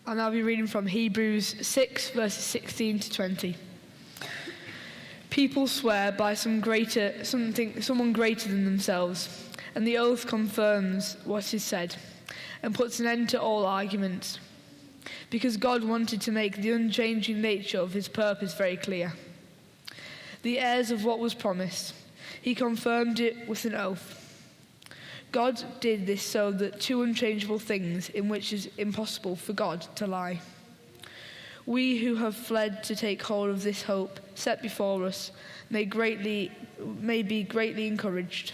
And I'll be reading from Hebrews 6, verses 16 to 20. People swear by someone greater than themselves, and the oath confirms what is said, and puts an end to all arguments, because God wanted to make the unchanging nature of his purpose very clear. The heirs of what was promised, he confirmed it with an oath. God did this so that two unchangeable things in which it is impossible for God to lie. We who have fled to take hold of this hope set before us may be greatly encouraged.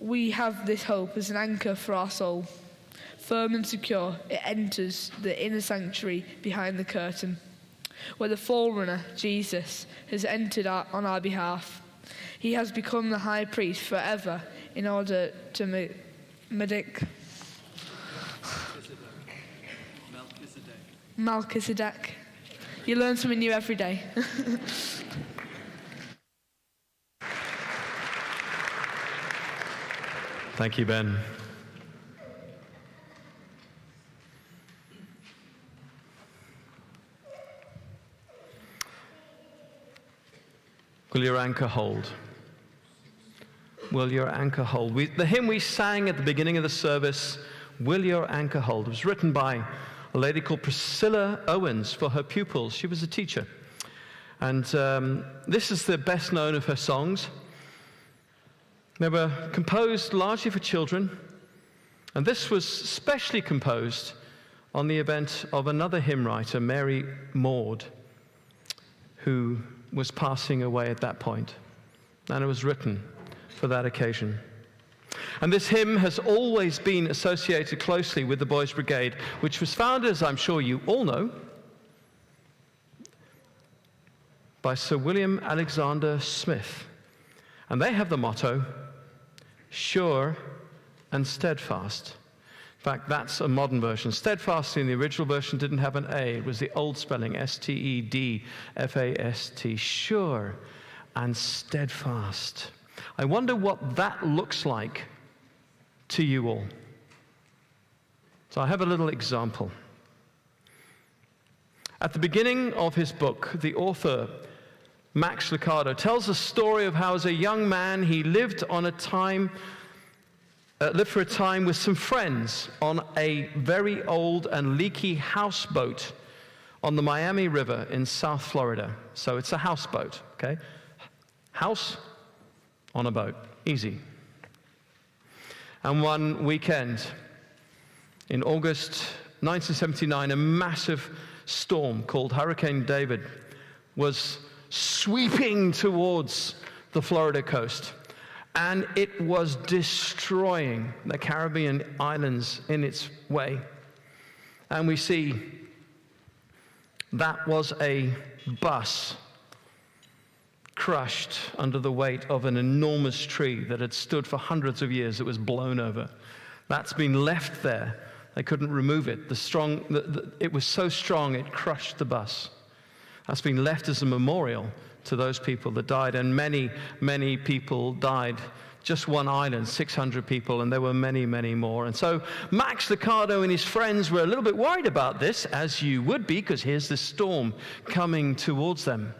We have this hope as an anchor for our soul. Firm and secure, it enters the inner sanctuary behind the curtain, where the forerunner, Jesus, has entered on our behalf. He has become the high priest forever in order to Melchizedek. You learn something new every day. Thank you, Ben. Will your anchor hold? Will your anchor hold? The hymn we sang at the beginning of the service, Will Your Anchor Hold, was written by a lady called Priscilla Owens for her pupils. She was a teacher. And this is the best known of her songs. They were composed largely for children. And this was specially composed on the event of another hymn writer, Mary Maud, who was passing away at that point. And it was written for that occasion. And this hymn has always been associated closely with the Boys' Brigade, which was founded, as I'm sure you all know, by Sir William Alexander Smith. And they have the motto, sure and steadfast. In fact, that's a modern version. Steadfast in the original version didn't have an A. It was the old spelling, S-T-E-D-F-A-S-T, sure and steadfast. I wonder what that looks like to you all. So I have a little example. At the beginning of his book, the author, Max Lucado, tells a story of how as a young man he lived for a time with some friends on a very old and leaky houseboat on the Miami River in South Florida. So it's a houseboat, okay? House on a boat, easy. And one weekend in August 1979, a massive storm called Hurricane David was sweeping towards the Florida coast. And it was destroying the Caribbean islands in its way. And we see that was a bus crushed under the weight of an enormous tree that had stood for hundreds of years. It was blown over. That's been left there. They couldn't remove it. It was so strong it crushed the bus. That's been left as a memorial to those people that died, and many, many people died. Just one island, 600 people, and there were many, many more. And so Max Lucado and his friends were a little bit worried about this, as you would be, because here's this storm coming towards them.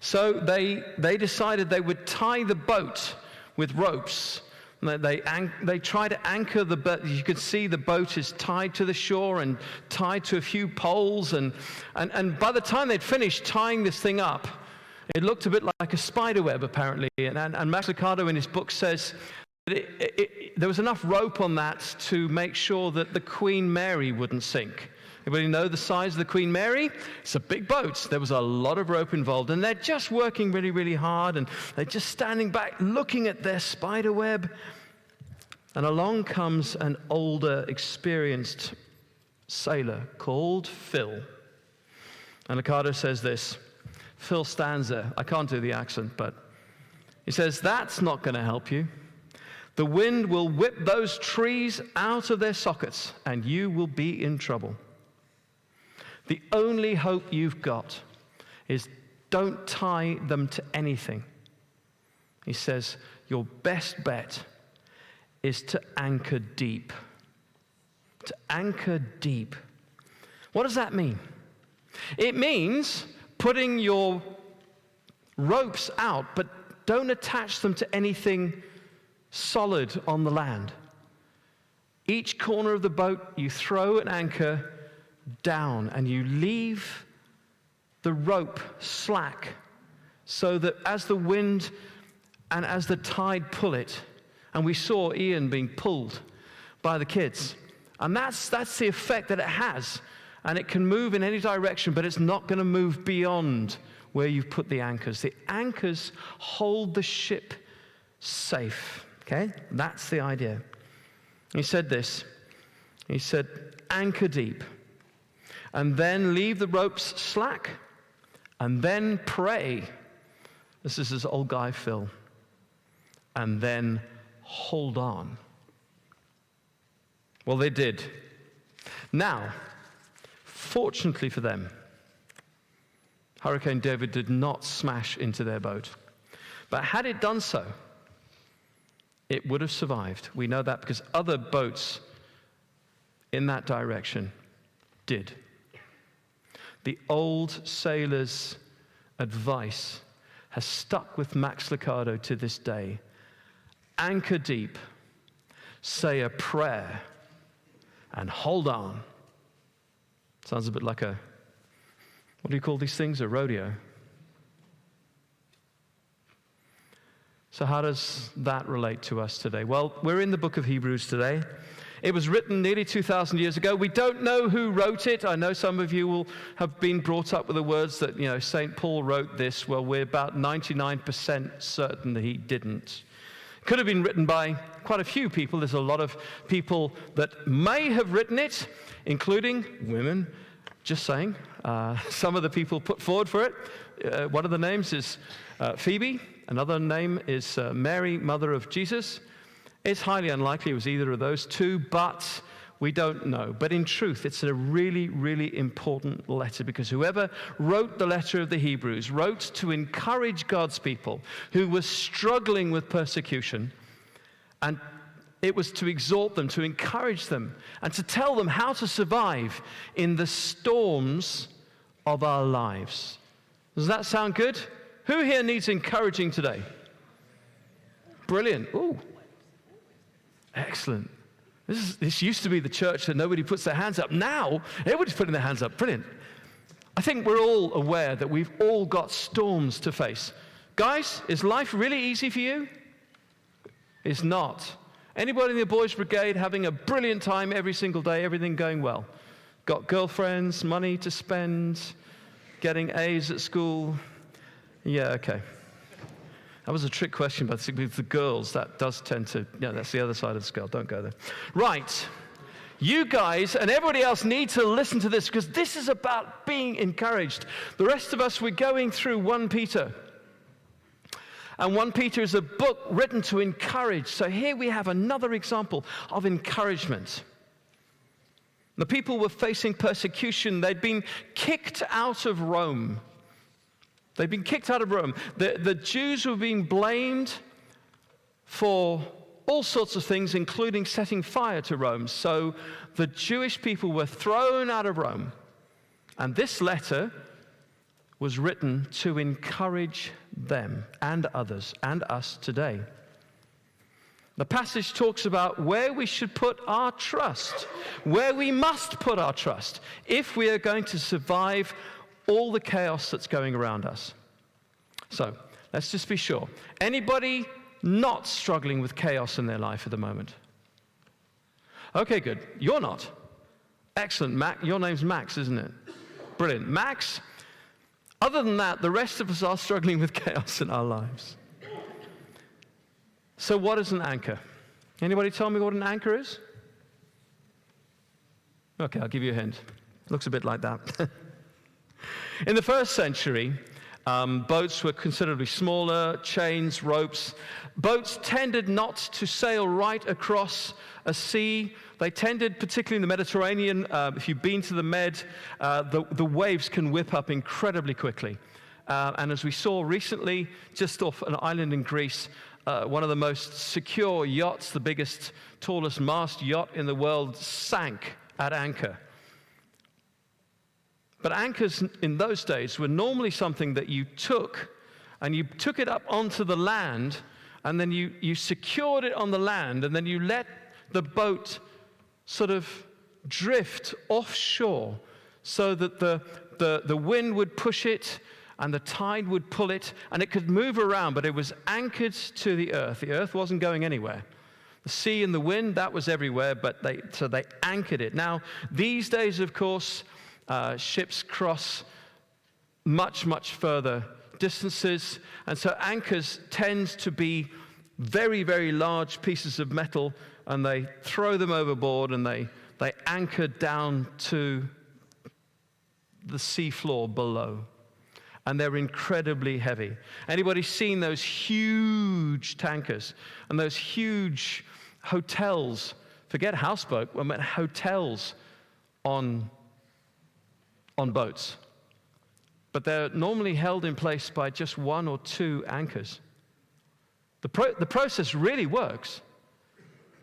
So they decided they would tie the boat with ropes. They try to anchor the boat. You can see the boat is tied to the shore and tied to a few poles. And by the time they'd finished tying this thing up, it looked a bit like a spider web, apparently. And Max Lucado in his book says that there was enough rope on that to make sure that the Queen Mary wouldn't sink. Everybody know the size of the Queen Mary? It's a big boat. There was a lot of rope involved. And they're just working really, really hard. And they're just standing back looking at their spider web. And along comes an older, experienced sailor called Phil. And Lucado says this. Phil stands there. I can't do the accent, but he says, that's not going to help you. The wind will whip those trees out of their sockets, and you will be in trouble. The only hope you've got is don't tie them to anything. He says, your best bet is to anchor deep. To anchor deep. What does that mean? It means putting your ropes out, but don't attach them to anything solid on the land. Each corner of the boat, you throw an anchor down and you leave the rope slack so that as the wind and as the tide pull it, and we saw Ian being pulled by the kids, and that's the effect that it has. And it can move in any direction, but it's not going to move beyond where you've put the anchors. The anchors hold the ship safe, okay? That's the idea. He said this. He said, anchor deep, and then leave the ropes slack, and then pray. This is his old guy, Phil. And then hold on. Well, they did. Now, fortunately for them, Hurricane David did not smash into their boat. But had it done so, it would have survived. We know that because other boats in that direction did. The old sailor's advice has stuck with Max Lucado to this day. Anchor deep, say a prayer, and hold on. Sounds a bit like what do you call these things? A rodeo. So how does that relate to us today? Well, we're in the book of Hebrews today. It was written nearly 2,000 years ago. We don't know who wrote it. I know some of you will have been brought up with the words that, St. Paul wrote this. Well, we're about 99% certain that he didn't. It could have been written by quite a few people. There's a lot of people that may have written it, including women. Just saying. Some of the people put forward for it. One of the names is Phoebe. Another name is Mary, mother of Jesus. It's highly unlikely it was either of those two, but we don't know. But in truth, it's a really, really important letter, because whoever wrote the letter of the Hebrews wrote to encourage God's people who were struggling with persecution, and it was to exhort them, to encourage them, and to tell them how to survive in the storms of our lives. Does that sound good? Who here needs encouraging today? Brilliant. Ooh. Excellent. This used to be the church that nobody puts their hands up. Now, everybody's putting their hands up. Brilliant. I think we're all aware that we've all got storms to face. Guys, is life really easy for you? It's not. Anybody in the boys' brigade having a brilliant time every single day, everything going well? Got girlfriends, money to spend, getting A's at school? Yeah, okay. That was a trick question, but with the girls, that does tend to, that's the other side of the scale. Don't go there. Right. You guys and everybody else need to listen to this, because this is about being encouraged. The rest of us, we're going through 1 Peter. And 1 Peter is a book written to encourage. So here we have another example of encouragement. The people were facing persecution. They'd been kicked out of Rome. They'd been kicked out of Rome. The Jews were being blamed for all sorts of things, including setting fire to Rome. So the Jewish people were thrown out of Rome. And this letter was written to encourage them and others and us today. The passage talks about where we should put our trust, where we must put our trust if we are going to survive all the chaos that's going around us. So, let's just be sure. Anybody not struggling with chaos in their life at the moment? Okay, good. You're not. Excellent. Your name's Max, isn't it? Brilliant. Max, other than that, the rest of us are struggling with chaos in our lives. So what is an anchor? Anybody tell me what an anchor is? Okay, I'll give you a hint. Looks a bit like that. In the first century, boats were considerably smaller, chains, ropes. Boats tended not to sail right across a sea. They tended, particularly in the Mediterranean, if you've been to the Med, the waves can whip up incredibly quickly. And as we saw recently, just off an island in Greece, one of the most secure yachts, the biggest, tallest mast yacht in the world, sank at anchor. But anchors in those days were normally something that you took, and you took it up onto the land, and then you secured it on the land, and then you let the boat sort of drift offshore so that the wind would push it and the tide would pull it, and it could move around, but it was anchored to the earth. The earth wasn't going anywhere. The sea and the wind, that was everywhere, but they anchored it. Now, these days, of course, ships cross much, much further distances, and so anchors tend to be very, very large pieces of metal, and they throw them overboard, and they anchor down to the sea floor below. And they're incredibly heavy. Anybody seen those huge tankers and those huge hotels? Forget houseboat, I meant hotels on boats. But they're normally held in place by just one or two anchors. The process really works.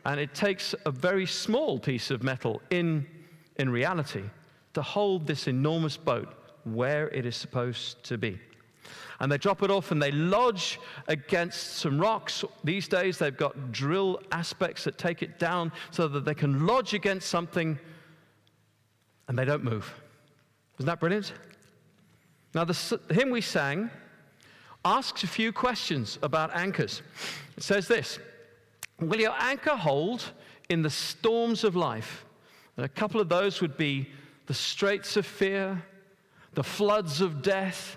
And it takes a very small piece of metal in reality to hold this enormous boat where it is supposed to be. And they drop it off and they lodge against some rocks. These days they've got drill aspects that take it down so that they can lodge against something and they don't move. Isn't that brilliant? Now the hymn we sang asks a few questions about anchors. It says this: will your anchor hold in the storms of life? And a couple of those would be the straits of fear, the floods of death.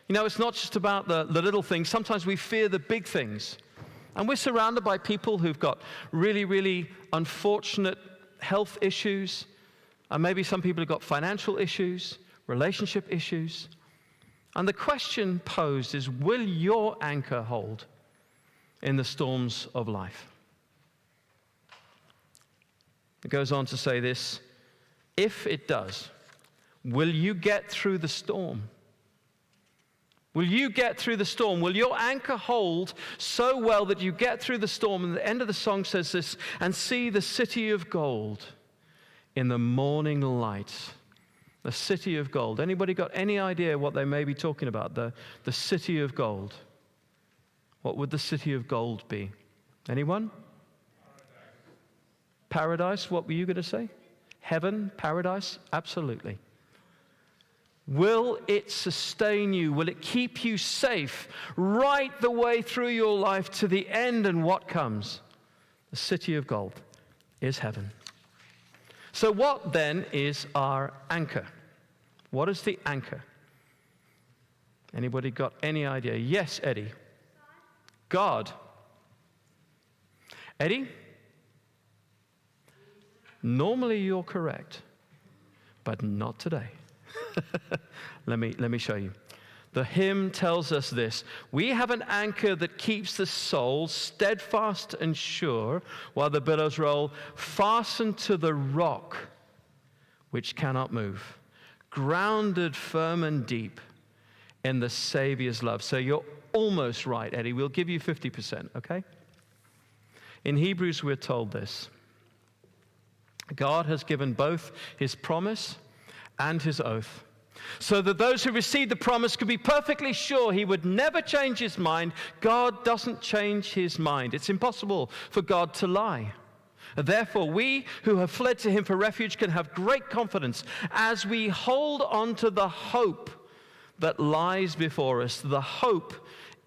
You know, it's not just about the little things. Sometimes we fear the big things. And we're surrounded by people who've got really, really unfortunate health issues. And maybe some people have got financial issues, relationship issues. And the question posed is, will your anchor hold in the storms of life? It goes on to say this: if it does, will you get through the storm? Will you get through the storm? Will your anchor hold so well that you get through the storm? And the end of the song says this: and see the city of gold in the morning light. The city of gold. Anybody got any idea what they may be talking about? The city of gold. What would the city of gold be? Anyone? Paradise. What were you going to say? Heaven, paradise? Absolutely. Will it sustain you? Will it keep you safe right the way through your life to the end and what comes? The city of gold is heaven. So what then is our anchor? What is the anchor? Anybody got any idea? Yes, Eddie. God. Eddie? Normally you're correct, but not today. Let me show you. The hymn tells us this: we have an anchor that keeps the soul steadfast and sure while the billows roll, fastened to the rock which cannot move, grounded firm and deep in the Savior's love. So you're almost right, Eddie. We'll give you 50%, okay? In Hebrews, we're told this: God has given both his promise and his oath, so that those who receive the promise could be perfectly sure he would never change his mind. God doesn't change his mind. It's impossible for God to lie. Therefore, we who have fled to him for refuge can have great confidence as we hold on to the hope that lies before us. The hope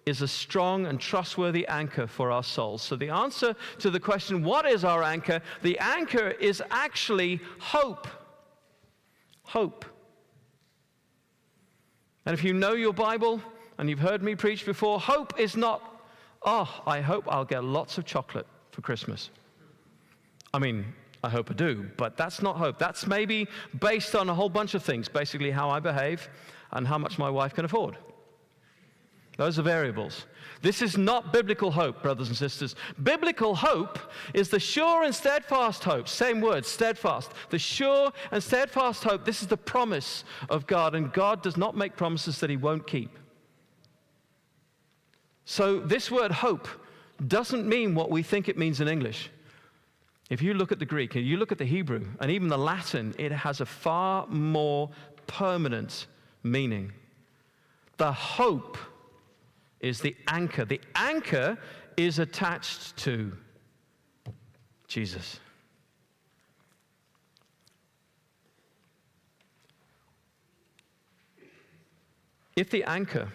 is a strong and trustworthy anchor for our souls. So the answer to the question, what is our anchor? The anchor is actually hope. Hope. And if you know your Bible, and you've heard me preach before, hope is not, I hope I'll get lots of chocolate for Christmas. I mean, I hope I do, but that's not hope. That's maybe based on a whole bunch of things, basically how I behave and how much my wife can afford. Those are variables. This is not biblical hope, brothers and sisters. Biblical hope is the sure and steadfast hope. Same word, steadfast. The sure and steadfast hope. This is the promise of God, and God does not make promises that he won't keep. So this word hope doesn't mean what we think it means in English. If you look at the Greek, and you look at the Hebrew, and even the Latin, it has a far more permanent meaning. The hope is the anchor. The anchor is attached to Jesus. If the anchor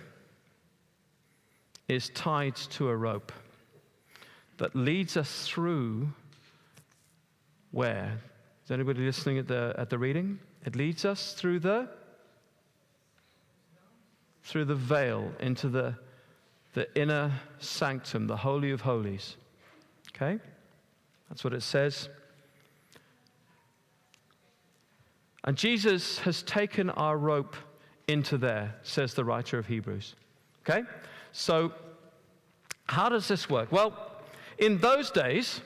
is tied to a rope that leads us through where? Is anybody listening at the reading? It leads us through the veil into the inner sanctum, the Holy of Holies. Okay? That's what it says. And Jesus has taken our rope into there, says the writer of Hebrews. Okay? So, how does this work? Well, in those days,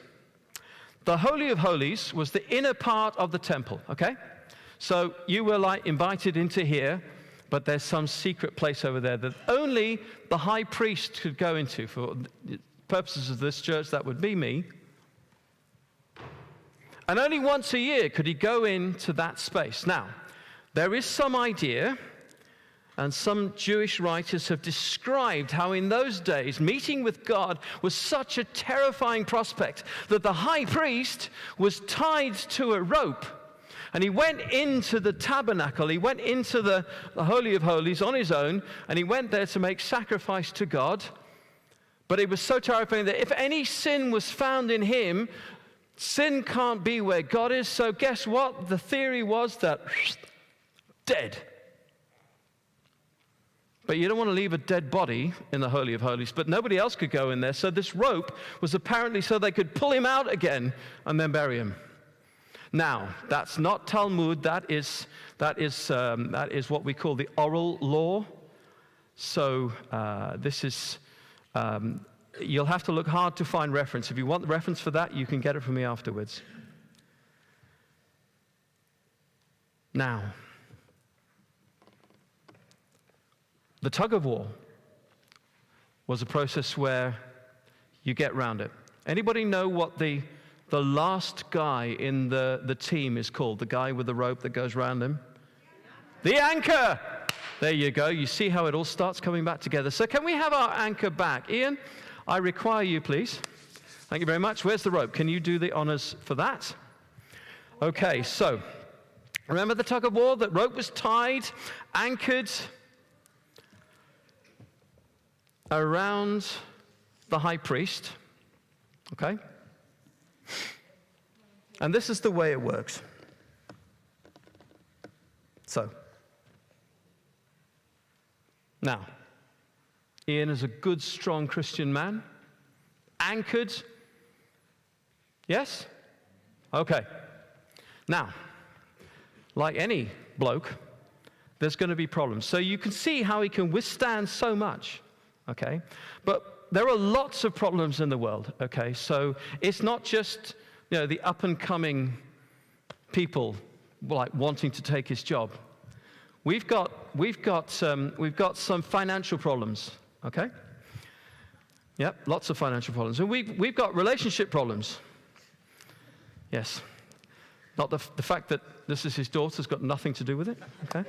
the Holy of Holies was the inner part of the temple, okay? So you were like invited into here, but there's some secret place over there that only the high priest could go into. For the purposes of this church, that would be me. And only once a year could he go into that space. Now, there is some idea, and some Jewish writers have described how in those days meeting with God was such a terrifying prospect that the high priest was tied to a rope. And he went into the tabernacle, he went into the Holy of Holies on his own, and he went there to make sacrifice to God. But it was so terrifying that if any sin was found in him, sin can't be where God is. So guess what? The theory was that dead. But you don't want to leave a dead body in the Holy of Holies, but nobody else could go in there. So this rope was apparently so they could pull him out again and then bury him. Now, that's not Talmud. That is what we call the oral law. So this is, you'll have to look hard to find reference. If you want the reference for that, you can get it from me afterwards. Now, the tug of war was a process where you get round it. Anybody know what the last guy in the team is called? The guy with the rope that goes round him? The anchor! There you go. You see how it all starts coming back together. So can we have our anchor back? Ian, I require you, please. Thank you very much. Where's the rope? Can you do the honors for that? Okay, so remember the tug of war? That rope was tied, anchored around the high priest, okay? And this is the way it works. So, now, Ian is a good, strong Christian man, anchored, yes? Okay. Now, like any bloke, there's going to be problems. So you can see how he can withstand so much. Okay, but there are lots of problems in the world. Okay, so it's not just the up and coming people like wanting to take his job. We've got some financial problems. Okay, yep, lots of financial problems, and we've got relationship problems. Yes, not the fact that this is his daughter's got nothing to do with it. Okay,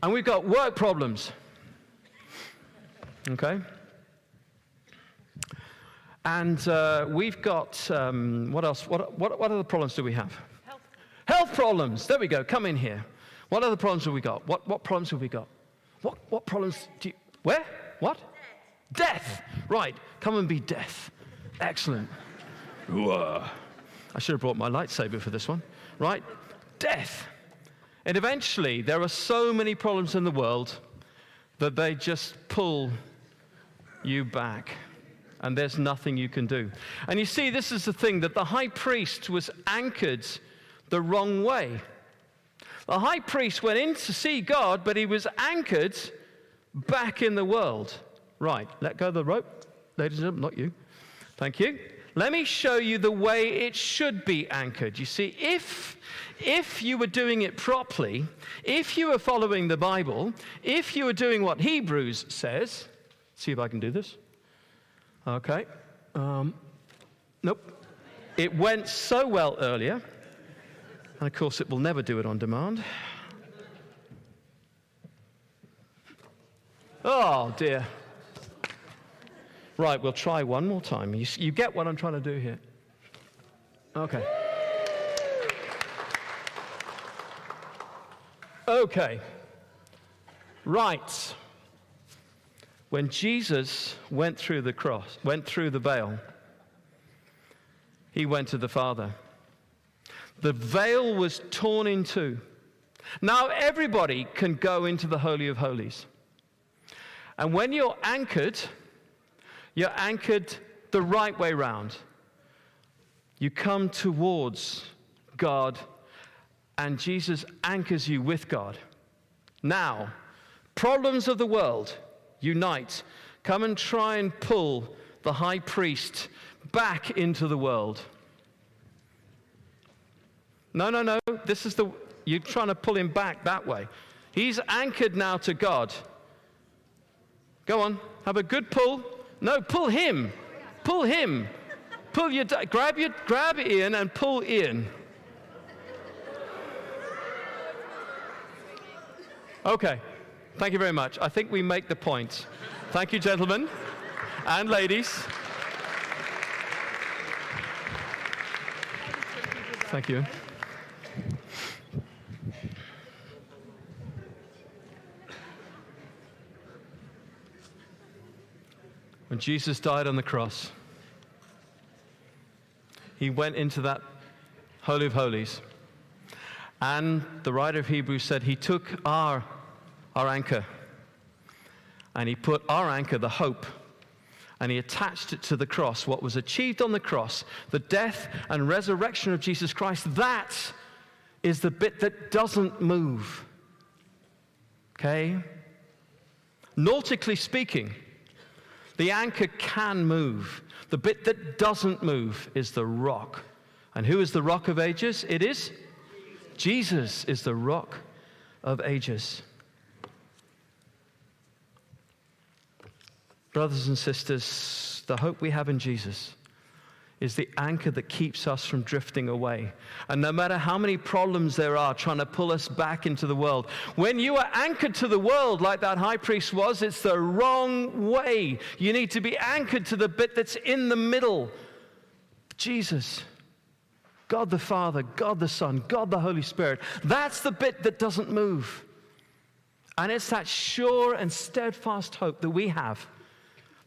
and we've got work problems. Okay? And we've got, what else? What other problems do we have? Health problems. There we go. Come in here. What other problems have we got? What problems have we got? What problems do you, where? What? Death. Right. Come and be death. Excellent. I should have brought my lightsaber for this one. Right? Death. And eventually, there are so many problems in the world that they just pull you back, and there's nothing you can do. And you see, this is the thing, that the high priest was anchored the wrong way. The high priest went in to see God, but he was anchored back in the world. Right, let go of the rope, ladies and gentlemen, not you. Thank you. Let me show you the way it should be anchored. You see, if you were doing it properly, if you were following the Bible, if you were doing what Hebrews says, see if I can do this. Okay. Nope. It went so well earlier, and of course it will never do it on demand. Oh, dear. Right, we'll try one more time. You get what I'm trying to do here? Okay. Okay. Right. When Jesus went through the veil, he went to the Father. The veil was torn in two. Now everybody can go into the Holy of Holies. And when you're anchored the right way round. You come towards God, and Jesus anchors you with God. Now, problems of the world unite. Come and try and pull the high priest back into the world. No. You're trying to pull him back that way. He's anchored now to God. Go on, have a good pull. No, pull him. Pull him. Grab Ian and pull Ian. Okay, thank you very much. I think we make the point. Thank you, gentlemen and ladies. Thank you. When Jesus died on the cross, he went into that Holy of Holies. And the writer of Hebrews said he took our anchor, and he put our anchor, the hope, and he attached it to the cross. What was achieved on the cross, the death and resurrection of Jesus Christ, that is the bit that doesn't move. Okay? Nautically speaking, the anchor can move. The bit that doesn't move is the rock. And who is the rock of ages? It is? Jesus is the rock of ages. Brothers and sisters, the hope we have in Jesus is the anchor that keeps us from drifting away. And no matter how many problems there are trying to pull us back into the world, when you are anchored to the world like that high priest was, it's the wrong way. You need to be anchored to the bit that's in the middle. Jesus, God the Father, God the Son, God the Holy Spirit. That's the bit that doesn't move. And it's that sure and steadfast hope that we have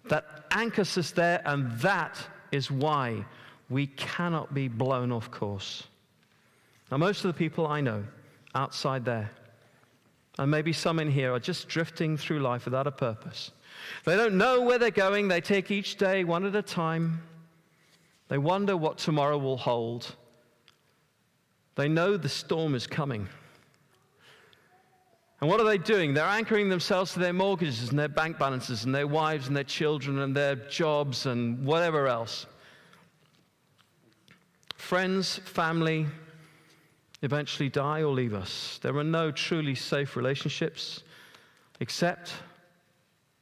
that anchors us there, and that is why we cannot be blown off course. Now, most of the people I know outside there, and maybe some in here, are just drifting through life without a purpose. They don't know where they're going. They take each day one at a time. They wonder what tomorrow will hold. They know the storm is coming. And what are they doing? They're anchoring themselves to their mortgages and their bank balances and their wives and their children and their jobs and whatever else. Friends, family eventually die or leave us. There are no truly safe relationships except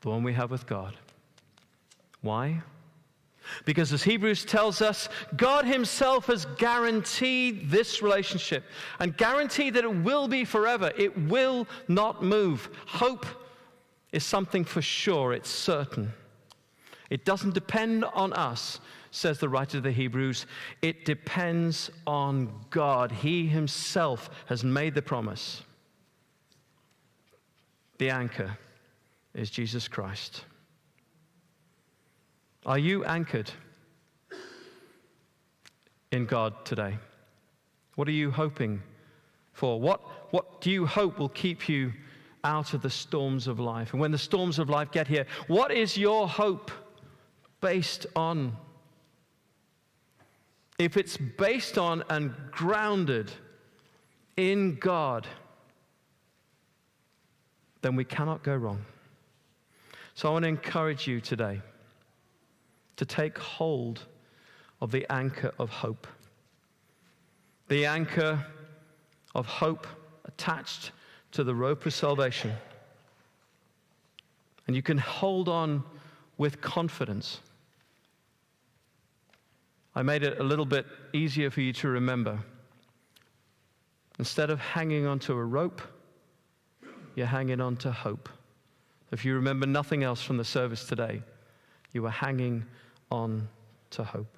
the one we have with God. Why? Because as Hebrews tells us, God himself has guaranteed this relationship and guaranteed that it will be forever. It will not move. Hope is something for sure. It's certain. It doesn't depend on us, says the writer of the Hebrews. It depends on God. He himself has made the promise. The anchor is Jesus Christ. Are you anchored in God today? What are you hoping for? What do you hope will keep you out of the storms of life? And when the storms of life get here, what is your hope based on? If it's based on and grounded in God, then we cannot go wrong. So I want to encourage you today to take hold of the anchor of hope. The anchor of hope attached to the rope of salvation. And you can hold on with confidence. I made it a little bit easier for you to remember. Instead of hanging onto a rope, you're hanging on to hope. If you remember nothing else from the service today, you were hanging on to hope.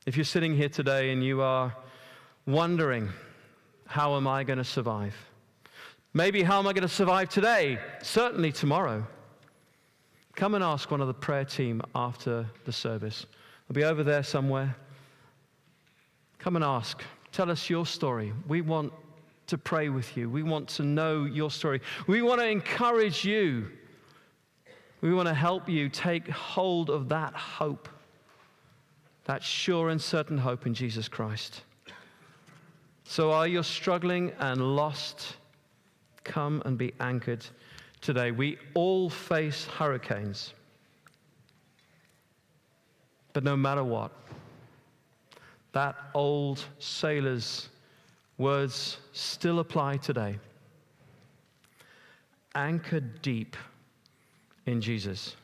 If you're sitting here today and you are wondering, how am I going to survive? Maybe how am I going to survive today? Certainly tomorrow. Come and ask one of the prayer team after the service. I'll be over there somewhere. Come and ask. Tell us your story. We want to pray with you. We want to know your story. We want to encourage you. We want to help you take hold of that hope, that sure and certain hope in Jesus Christ. So are you struggling and lost? Come and be anchored today. We all face hurricanes. But no matter what, that old sailor's words still apply today. Anchor deep in Jesus.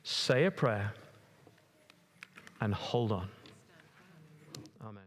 Say a prayer and hold on. Amen.